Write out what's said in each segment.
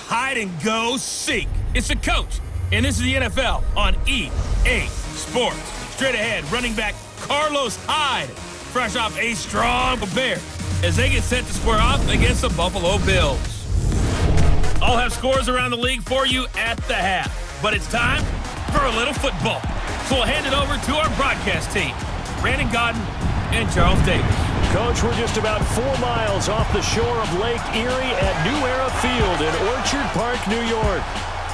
hide and go seek. It's the coach, and this is the NFL on EA Sports. Straight ahead, running back Carlos Hyde, fresh off a strong bear, as they get set to square off against the Buffalo Bills. I'll have scores around the league for you at the half, but it's time for a little football. So we'll hand it over to our broadcast team, Brandon Godden and Charles Davis. Coach, we're just about 4 miles off the shore of Lake Erie at New Era Field in Orchard Park, New York.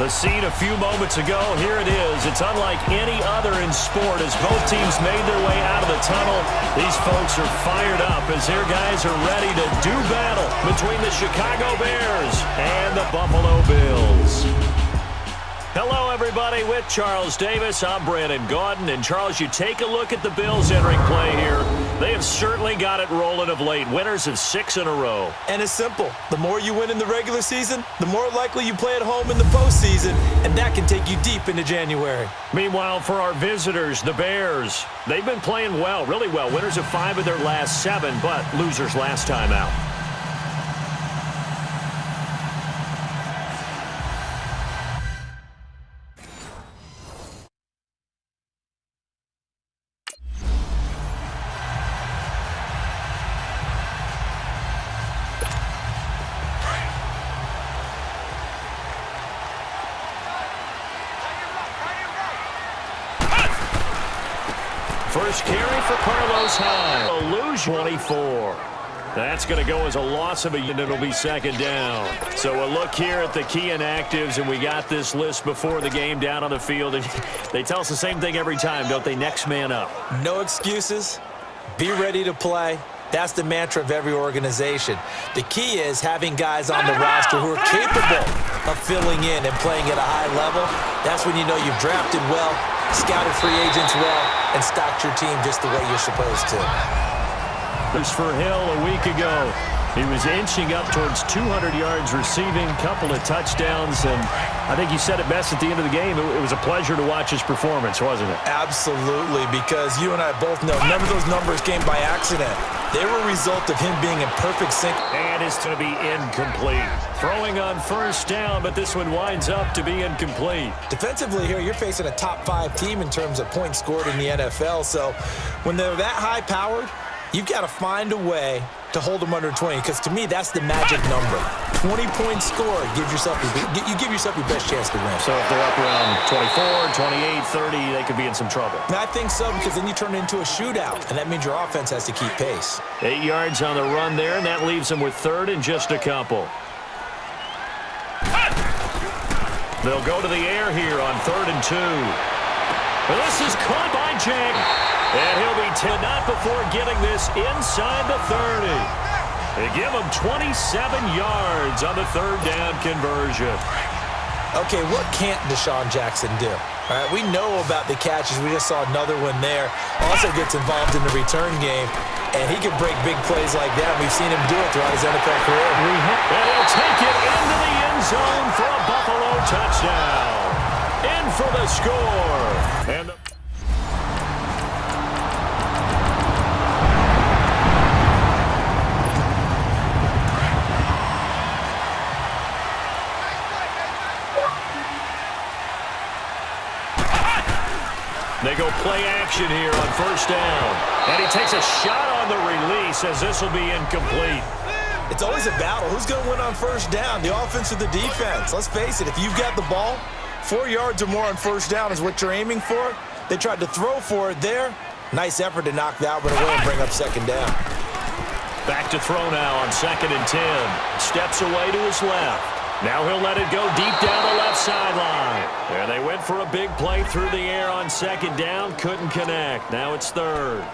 The scene a few moments ago, here it is. It's unlike any other in sport as both teams made their way out of the tunnel. These folks are fired up as their guys are ready to do battle between the Chicago Bears and the Buffalo Bills. Hello, everybody. With Charles Davis, I'm Brandon Gaudin. And, Charles, you take a look at the Bills entering play here. They have certainly got it rolling of late. Winners of 6 in a row. And it's simple. The more you win in the regular season, the more likely you play at home in the postseason, and that can take you deep into January. Meanwhile, for our visitors, the Bears, they've been playing well, really well. Winners of 5 of their last 7, but losers last time out. First carry for Carlos Hyde. Lose 24. That's going to go as a loss of a unit. It'll be second down. So a look here at the key inactives, and we got this list before the game down on the field. And they tell us the same thing every time, don't they? Next man up. No excuses. Be ready to play. That's the mantra of every organization. The key is having guys on the roster who are capable of filling in and playing at a high level. That's when you know you've drafted well, scouted free agents well, and stocked your team just the way you're supposed to. This for Hill a week ago. He was inching up towards 200 yards receiving, couple of touchdowns, and I think you said it best at the end of the game. It was a pleasure to watch his performance, wasn't it? Absolutely, because you and I both know none of those numbers came by accident. They were a result of him being in perfect sync. And it's going to be incomplete. Throwing on first down, but this one winds up to be incomplete. Defensively here, you're facing a top 5 team in terms of points scored in the NFL, so when they're that high-powered, you've got to find a way to hold them under 20, because to me, that's the magic number. 20 points scored, you give yourself your best chance to win. So if they're up around 24, 28, 30, they could be in some trouble. And I think so, because then you turn it into a shootout, and that means your offense has to keep pace. 8 yards on the run there, and that leaves them with third and just a couple. They'll go to the air here on 3rd and 2. Well, this is caught by Jake. And he'll be 10 not before getting this inside the 30. They give him 27 yards on the 3rd down conversion. Okay, what can't Deshaun Jackson do? All right, we know about the catches. We just saw another one there. Also gets involved in the return game, and he can break big plays like that. We've seen him do it throughout his NFL career. And he'll take it into the end zone for a Buffalo touchdown. In for the score. And the They go play action here on first down. And he takes a shot on the release as this will be incomplete. It's always a battle. Who's going to win on first down, the offense or the defense? Let's face it, if you've got the ball, 4 yards or more on first down is what you're aiming for. They tried to throw for it there. Nice effort to knock that one away and bring up second down. Back to throw now on 2nd and 10. Steps away to his left. Now he'll let it go deep down the left sideline. And they went for a big play through the air on 2nd down. Couldn't connect. Now it's 3rd.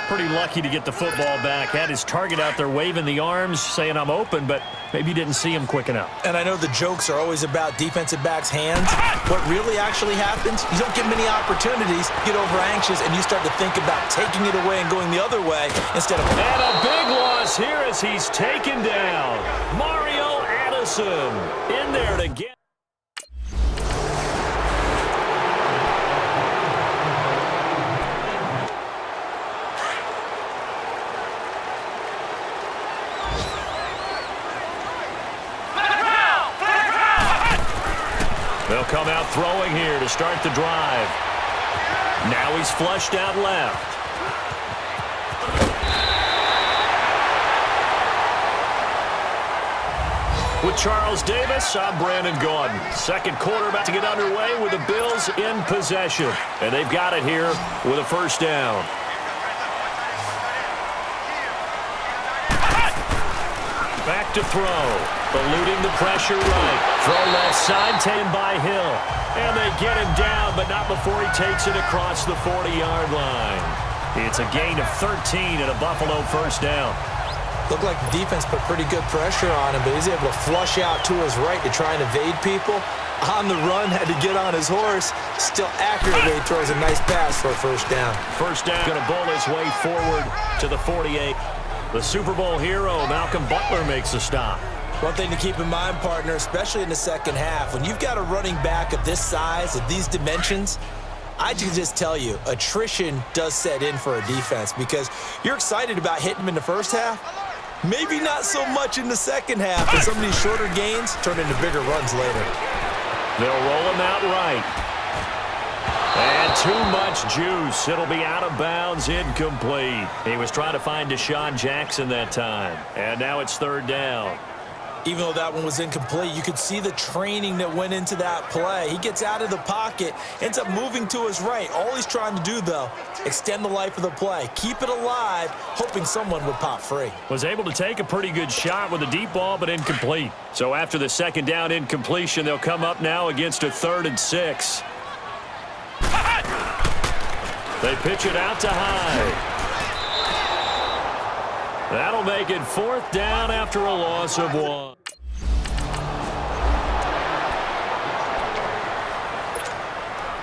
Pretty lucky to get the football back. Had his target out there waving the arms, saying I'm open, but maybe didn't see him quick enough. And I know the jokes are always about defensive backs' hands. What really actually happens, you don't get many opportunities, get over anxious, and you start to think about taking it away and going the other way instead of... And a big loss here as he's taken down. Mario Addison in there to get... They'll come out throwing here to start the drive. Now he's flushed out left. With Charles Davis, I'm Brandon Gaudin. Second quarter about to get underway with the Bills in possession. And they've got it here with a first down. Back to throw. Eluding the pressure right. Throw left side taken by Hill. And they get him down, but not before he takes it across the 40-yard line. It's a gain of 13 and a Buffalo first down. Looked like the defense put pretty good pressure on him, but he's able to flush out to his right to try and evade people. On the run, had to get on his horse. Still accurately throws a nice pass for a first down. First down, going to bowl his way forward to the 48. The Super Bowl hero, Malcolm Butler, makes a stop. One thing to keep in mind, partner, especially in the second half, when you've got a running back of this size, of these dimensions, I can just tell you, attrition does set in for a defense because you're excited about hitting him in the first half. Maybe not so much in the second half, and some of these shorter gains turn into bigger runs later. They'll roll him out right. And too much juice. It'll be out of bounds, incomplete. He was trying to find Deshaun Jackson that time. And now it's third down. Even though that one was incomplete, you could see the training that went into that play. He gets out of the pocket, ends up moving to his right. All he's trying to do, though, extend the life of the play. Keep it alive, hoping someone would pop free. Was able to take a pretty good shot with a deep ball, but incomplete. So after the second down incompletion, they'll come up now against a 3rd and 6. They pitch it out to Hyde. That'll make it 4th down after a loss of 1.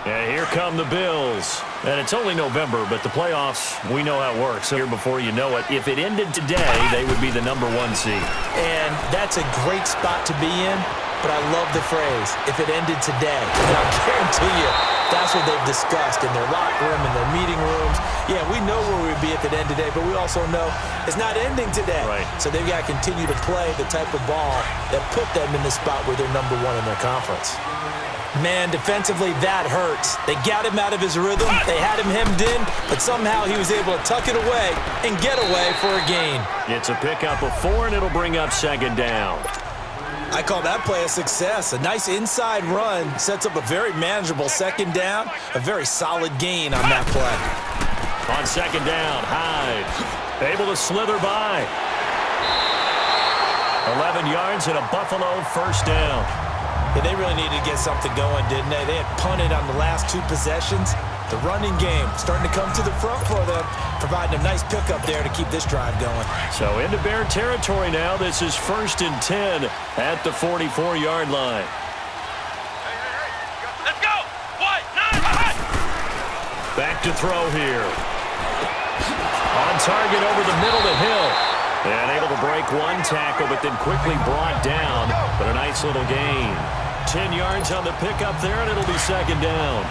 And here come the Bills. And it's only November, but the playoffs, we know how it works. So here before you know it, if it ended today, they would be the number 1 seed. And that's a great spot to be in, but I love the phrase, if it ended today. And I guarantee you, that's what they've discussed in their locker room, in their meeting rooms. Yeah, we know where we'd be if it ended today, but we also know it's not ending today. Right. So they've got to continue to play the type of ball that put them in the spot where they're number 1 in their conference. Man, defensively, that hurts. They got him out of his rhythm. They had him hemmed in, but somehow he was able to tuck it away and get away for a gain. It's a pickup of 4, and it'll bring up 2nd down. I call that play a success. A nice inside run sets up a very manageable 2nd down, a very solid gain on that play. On 2nd down, Hyde able to slither by. 11 yards and a Buffalo first down. Yeah, they really needed to get something going, didn't they? They had punted on the last 2 possessions. The running game starting to come to the front for them, providing a nice pickup there to keep this drive going. So into Bear territory now. This is 1st and 10 at the 44-yard line. Let's go! Back to throw here. On target over the middle to Hill. And able to break 1 tackle, but then quickly brought down. But a nice little gain. 10 yards on the pickup there, and it'll be 2nd down.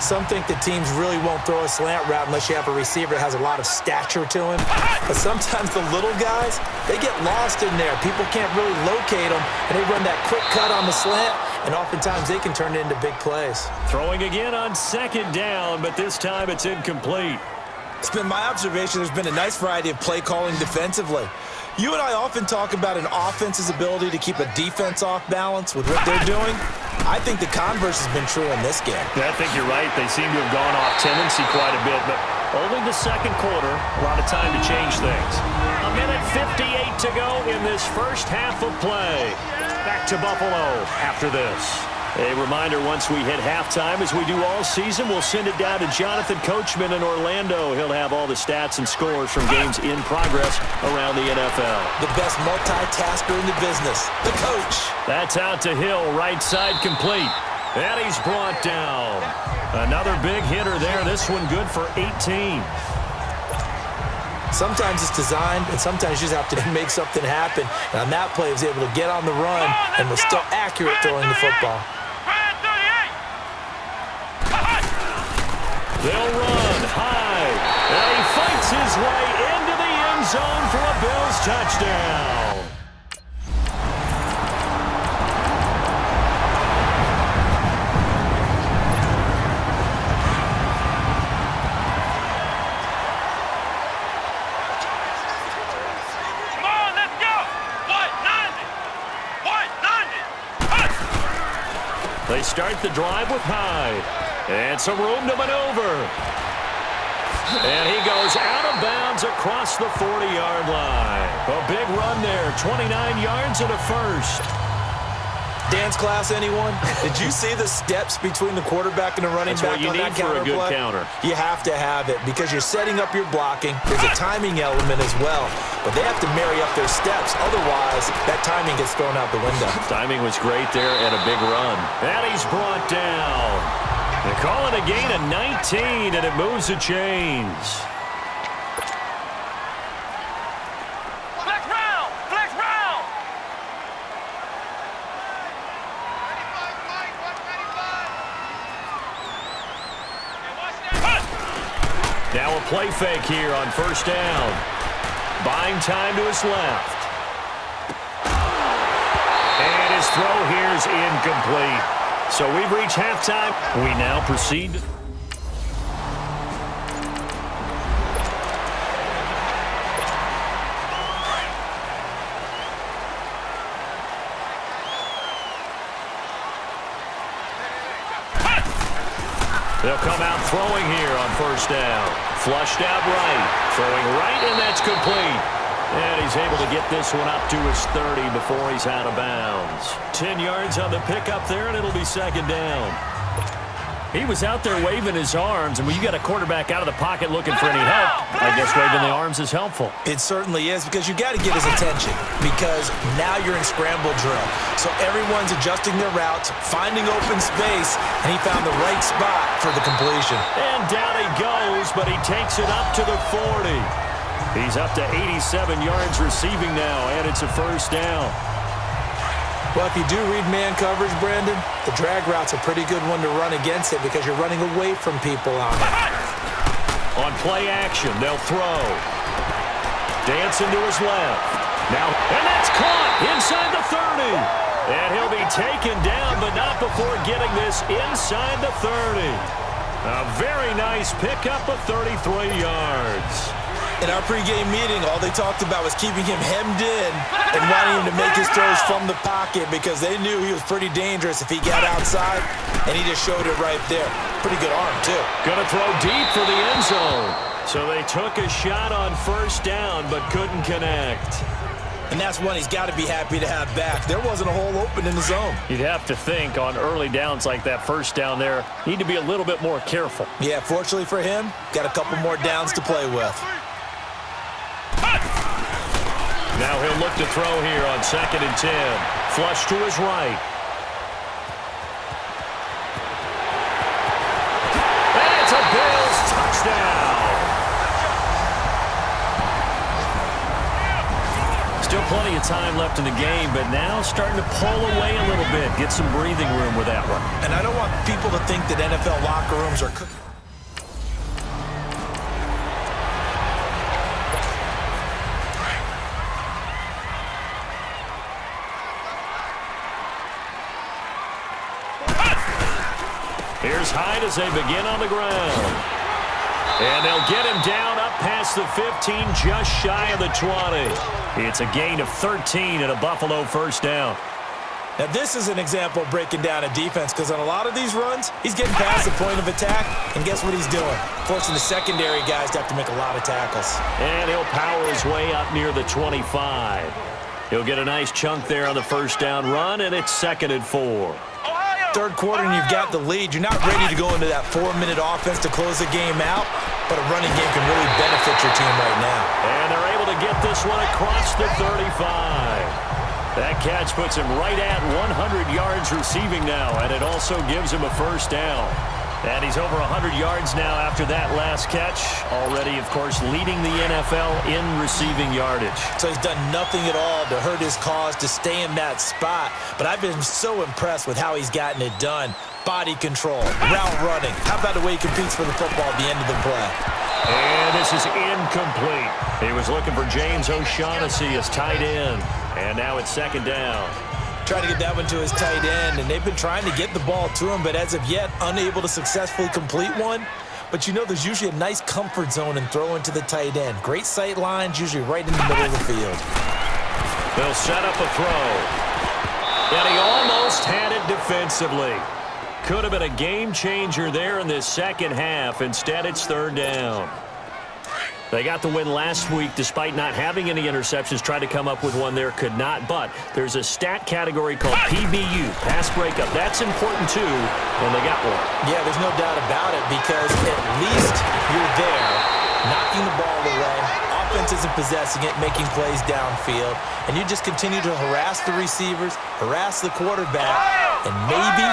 Some think the teams really won't throw a slant route unless you have a receiver that has a lot of stature to him. But sometimes the little guys, they get lost in there. People can't really locate them, and they run that quick cut on the slant, and oftentimes they can turn it into big plays. Throwing again on 2nd down, but this time it's incomplete. It's been my observation there's been a nice variety of play calling defensively. You and I often talk about an offense's ability to keep a defense off balance with what they're doing. I think the converse has been true in this game. Yeah, I think you're right. They seem to have gone off tendency quite a bit, but only the 2nd quarter, a lot of time to change things. A minute 58 to go in this first half of play. Back to Buffalo after this. A reminder, once we hit halftime, as we do all season, we'll send it down to Jonathan Coachman in Orlando. He'll have all the stats and scores from games in progress around the NFL. The best multitasker in the business, the coach. That's out to Hill, right side complete. And he's brought down. Another big hitter there, this one good for 18. Sometimes it's designed, and sometimes you just have to make something happen. And on that play, he was able to get on the run and was still accurate throwing the football. They'll run high, and he fights his way into the end zone for a Bills touchdown. They start the drive with Hyde. And some room to maneuver. And he goes out of bounds across the 40-yard line. A big run there, 29 yards and a first. Dance class, anyone? Did you see the steps between the quarterback and the running back on that counter play? That's what you need for a good counter. You have to have it because you're setting up your blocking. There's a timing element as well. But they have to marry up their steps. Otherwise, that timing gets thrown out the window. Timing was great there and a big run. And he's brought down. They call it a gain of 19, and it moves the chains. Flex round! Flex round! Now a play fake here on first down. Buying time to his left. And his throw here is incomplete. So we've reached halftime. We now proceed. They'll come out throwing here on first down. Flushed out right. Throwing right, and that's complete. And he's able to get this one up to his 30 before he's out of bounds. 10 yards on the pickup there, and it'll be second down. He was out there waving his arms, and when you got a quarterback out of the pocket looking for any help, I guess waving the arms is helpful. It certainly is because you got to get his attention because now you're in scramble drill. So everyone's adjusting their routes, finding open space, and he found the right spot for the completion. And down he goes, but he takes it up to the 40. He's up to 87 yards receiving now, and it's a first down. Well, if you do read man coverage, Brandon, the drag route's a pretty good one to run against it because you're running away from people on it. On play action, they'll throw. Dancing to his left. Now, and that's caught inside the 30. And he'll be taken down, but not before getting this inside the 30. A very nice pickup of 33 yards. In our pregame meeting, all they talked about was keeping him hemmed in and wanting him to make his throws from the pocket because they knew he was pretty dangerous if he got outside, and he just showed it right there. Pretty good arm, too. Gonna throw deep for the end zone. So they took a shot on first down but couldn't connect. And that's one he's got to be happy to have back. There wasn't a hole open in the zone. You'd have to think on early downs like that first down there, need to be a little bit more careful. Yeah, fortunately for him, got a couple more downs to play with. Now he'll look to throw here on 2nd and 10. Flush to his right. And it's a Bills touchdown. Still plenty of time left in the game, but now starting to pull away a little bit. Get some breathing room with that one. And I don't want people to think that NFL locker rooms are cooking. Here's Hyde as they begin on the ground. And they'll get him down up past the 15, just shy of the 20. It's a gain of 13 and a Buffalo first down. Now, this is an example of breaking down a defense because on a lot of these runs, he's getting past the point of attack, and guess what he's doing? Forcing the secondary guys to have to make a lot of tackles. And he'll power his way up near the 25. He'll get a nice chunk there on the first down run, and it's 2nd and 4. Third quarter and you've got the lead. You're not ready to go into that 4-minute offense to close the game out, but a running game can really benefit your team right now. And they're able to get this one across the 35. That catch puts him right at 100 yards receiving now, and it also gives him a first down. And he's over 100 yards now after that last catch. Already, of course, leading the NFL in receiving yardage. So he's done nothing at all to hurt his cause to stay in that spot. But I've been so impressed with how he's gotten it done. Body control, route running. How about the way he competes for the football at the end of the play? And this is incomplete. He was looking for James O'Shaughnessy as tight end. And now it's 2nd down. Trying to get that one to his tight end, and they've been trying to get the ball to him, but as of yet, unable to successfully complete one. But you know there's usually a nice comfort zone in throwing to the tight end. Great sight lines, usually right in the middle of the field. They'll set up a throw. And he almost had it defensively. Could have been a game changer there in this second half. Instead, it's third down. They got the win last week despite not having any interceptions. Tried to come up with one there, could not. But there's a stat category called PBU, pass breakup. That's important too, and they got one. Yeah, there's no doubt about it because at least you're there, knocking the ball away. Offense isn't possessing it, making plays downfield. And you just continue to harass the receivers, harass the quarterback, and maybe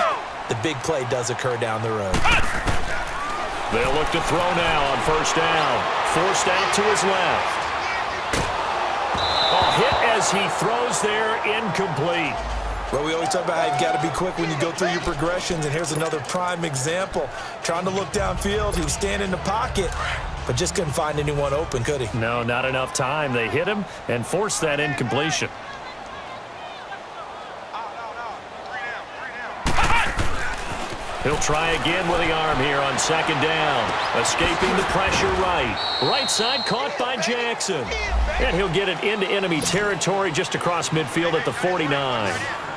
the big play does occur down the road. They'll look to throw now on first down. Forced out to his left. Oh, hit as he throws there, incomplete. Well, we always talk about how you've got to be quick when you go through your progressions, and here's another prime example. Trying to look downfield, he was standing in the pocket, but just couldn't find anyone open, could he? No, not enough time. They hit him and forced that incompletion. He'll try again with the arm here on second down. Escaping the pressure right. Right side caught by Jackson. And he'll get it into enemy territory just across midfield at the 49.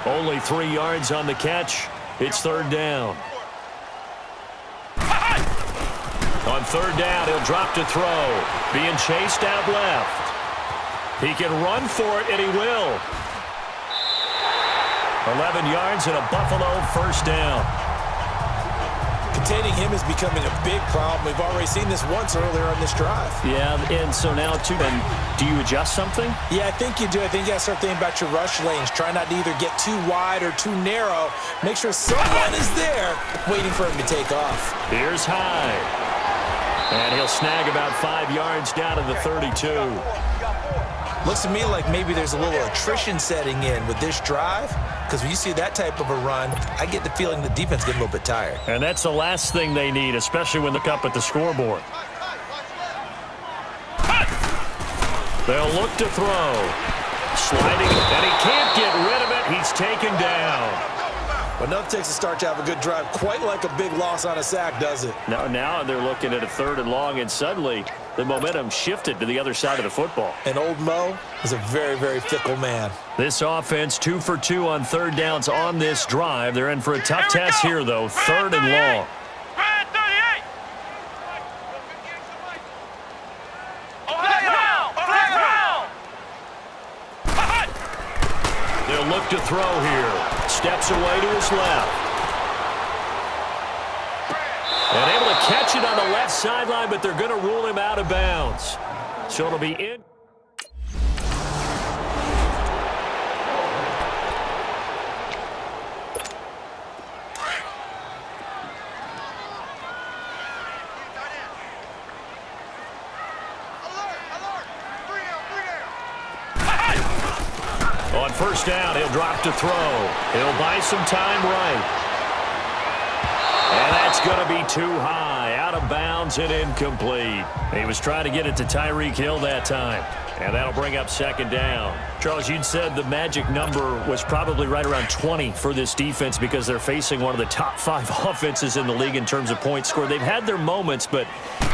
Only 3 yards on the catch. It's third down. On third down, he'll drop to throw. Being chased out left. He can run for it, and he will. 11 yards and a Buffalo first down. Containing him is becoming a big problem. We've already seen this once earlier on this drive. Yeah, and so now, too, then, do you adjust something? Yeah, I think you do. I think you got to start thinking about your rush lanes. Try not to either get too wide or too narrow. Make sure someone is there waiting for him to take off. Here's Hyde. And he'll snag about 5 yards down to the 32. Looks to me like maybe there's a little attrition setting in with this drive, because when you see that type of a run, I get the feeling the defense getting a little bit tired. And that's the last thing they need, especially when they look up at the scoreboard. They'll look to throw. Sliding, and he can't get rid of it. He's taken down. But enough takes a start to have a good drive, quite like a big loss on a sack, does it? Now they're looking at a third and long, and suddenly the momentum shifted to the other side of the football. And old Mo is a very, very fickle man. This offense 2 for 2 on third downs on this drive. They're in for a tough test here, though. Third and long. They'll look to throw here. Steps away to his left. And able to catch it on the left sideline, but they're going to rule him out of bounds. So it'll be in. On first down, he'll drop to throw. He'll buy some time right. And that's going to be too high, out of bounds and incomplete. He was trying to get it to Tyreek Hill that time. And that'll bring up second down. Charles, you'd said the magic number was probably right around 20 for this defense because they're facing one of the top 5 offenses in the league in terms of points scored. They've had their moments, but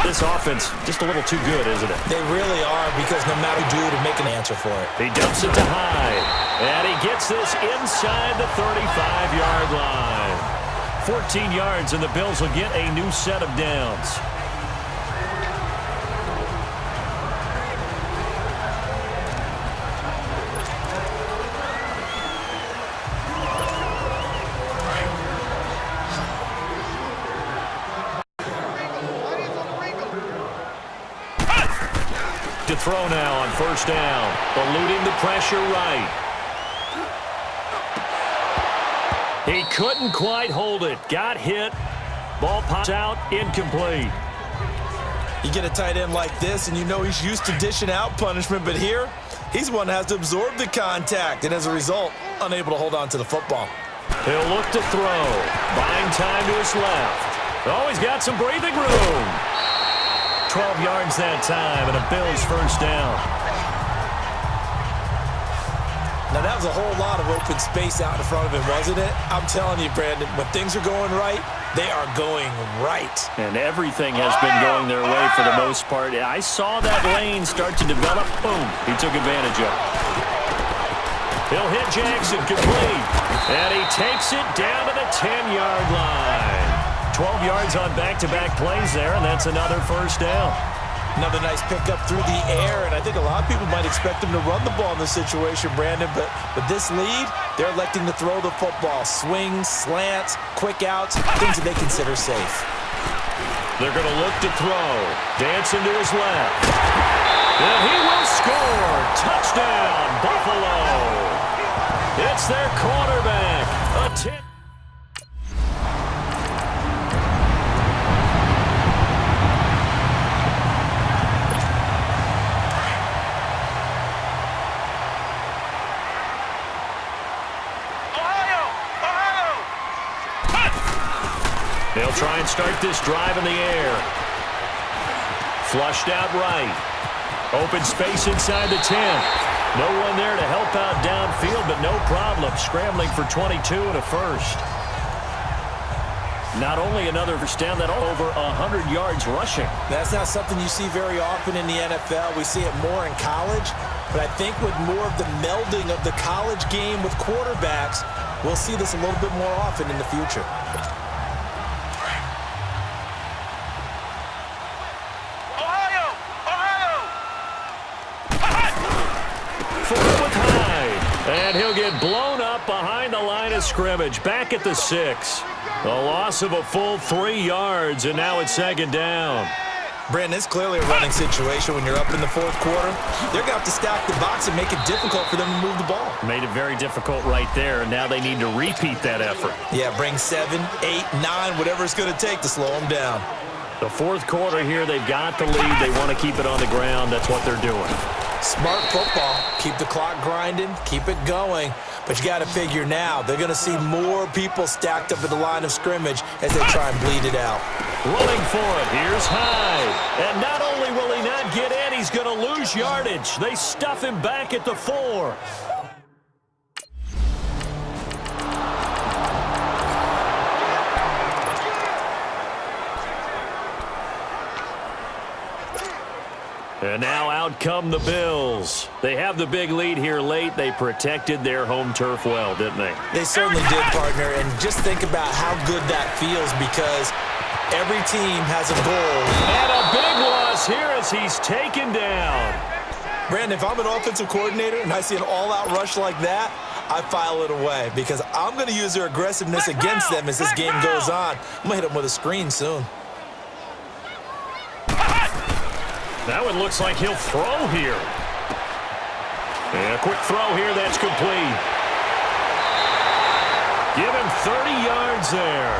this offense just a little too good, isn't it? They really are, because no matter what you do to make an answer for it. He dumps it to Hyde. And he gets this inside the 35-yard line. 14 yards, and the Bills will get a new set of downs. To throw now on first down, eluding the pressure right. He couldn't quite hold it. Got hit. Ball pops out. Incomplete. You get a tight end like this, and you know he's used to dishing out punishment, but here, he's one that has to absorb the contact, and as a result, unable to hold on to the football. He'll look to throw. Buying time to his left. Oh, he's got some breathing room. 12 yards that time, and a Bills first down. Now, that was a whole lot of open space out in front of him, wasn't it? I'm telling you, Brandon, when things are going right, they are going right. And everything has been going their way for the most part. I saw that lane start to develop. Boom. He took advantage of it. He'll hit Jackson complete. And he takes it down to the 10-yard line. 12 yards on back-to-back plays there, and that's another first down. Another nice pickup through the air, and I think a lot of people might expect him to run the ball in this situation, Brandon, but with this lead, they're electing to throw the football. Swings, slants, quick outs, things that they consider safe. They're going to look to throw. Dancing to his left. And he will score. Touchdown, Buffalo. It's their quarterback. A 10. They'll try and start this drive in the air. Flushed out right. Open space inside the 10. No one there to help out downfield, but no problem. Scrambling for 22 and a first. Not only another first down, that over 100 yards rushing. That's not something you see very often in the NFL. We see it more in college. But I think with more of the melding of the college game with quarterbacks, we'll see this a little bit more often in the future. And he'll get blown up behind the line of scrimmage. Back at the 6. A loss of a full 3 yards, and now it's second down. Brandon, it's clearly a running situation when you're up in the fourth quarter. They're going to have to stack the box and make it difficult for them to move the ball. Made it very difficult right there, and now they need to repeat that effort. Yeah, bring 7, 8, 9, whatever it's going to take to slow them down. The fourth quarter here, they've got the lead. They want to keep it on the ground. That's what they're doing. Smart football. Keep the clock grinding. Keep it going. But you got to figure now, they're going to see more people stacked up at the line of scrimmage as they try and bleed it out. Running for it. Here's Hyde. And not only will he not get in, he's going to lose yardage. They stuff him back at the 4. And now out come the Bills. They have the big lead here late. They protected their home turf well, didn't they? They certainly did, partner. And just think about how good that feels because every team has a goal. And a big loss here as he's taken down. Brandon, if I'm an offensive coordinator and I see an all-out rush like that, I file it away because I'm going to use their aggressiveness against them as this game goes on. I'm going to hit them with a screen soon. That one looks like he'll throw here. And a quick throw here, that's complete. Give him 30 yards there.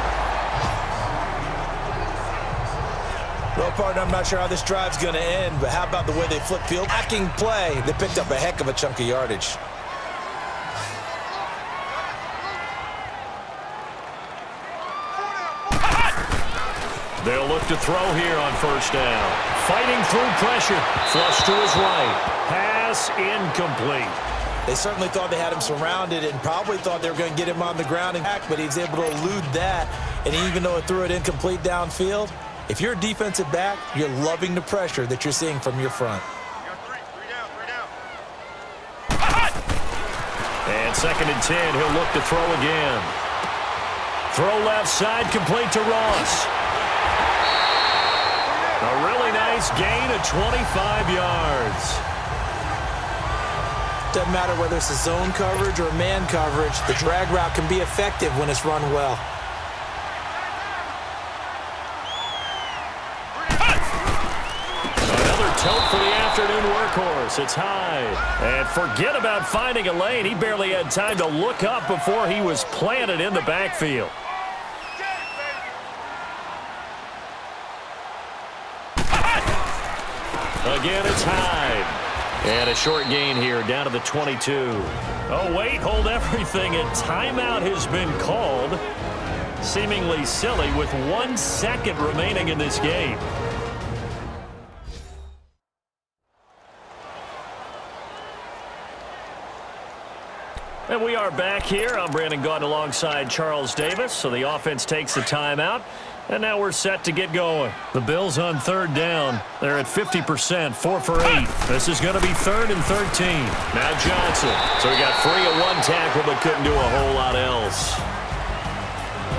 Well, partner, I'm not sure how this drive's going to end, but how about the way they flip field? Hacking play. They picked up a heck of a chunk of yardage. They'll look to throw here on first down. Fighting through pressure. Flush to his right. Pass incomplete. They certainly thought they had him surrounded and probably thought they were going to get him on the ground and back, but he's able to elude that. And even though it threw it incomplete downfield, if you're a defensive back, you're loving the pressure that you're seeing from your front. And second and 10, he'll look to throw again. Throw left side, complete to Ross. A really nice gain of 25 yards. Doesn't matter whether it's a zone coverage or man coverage, the drag route can be effective when it's run well. Another tote for the afternoon workhorse. It's Hyde. And forget about finding a lane. He barely had time to look up before he was planted in the backfield. Again, it's Hyde. And a short gain here down to the 22. Oh, wait, hold everything. A timeout has been called. Seemingly silly with 1 second remaining in this game. And we are back here. I'm Brandon Gaudin alongside Charles Davis. So the offense takes the timeout. And now we're set to get going. The Bills on 3rd down. They're at 50%, 4 for 8. This is going to be 3rd and 13. Now Johnson. So he got free at one tackle but couldn't do a whole lot else.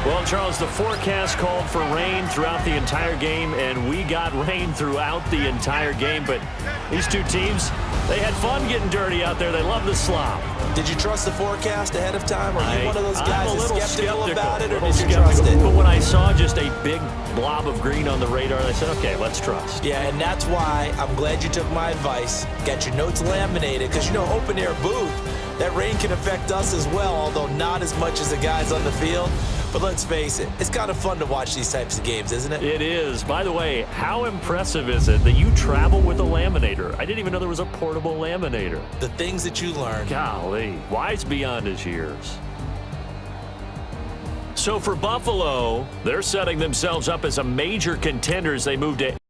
Well, Charles, the forecast called for rain throughout the entire game, and we got rain throughout the entire game. But these two teams, they had fun getting dirty out there. They love the slop. Did you trust the forecast ahead of time? Or are you one of those guys that's skeptical about it, or did you trust it? But when I saw just a big blob of green on the radar, I said, okay, let's trust. Yeah, and that's why I'm glad you took my advice. Got your notes laminated, because, you know, open-air booth, that rain can affect us as well, although not as much as the guys on the field. But let's face it, it's kind of fun to watch these types of games, isn't it? It is. By the way, how impressive is it that you travel with a laminator? I didn't even know there was a portable laminator. The things that you learn. Golly, wise beyond his years. So for Buffalo, they're setting themselves up as a major contender as they move to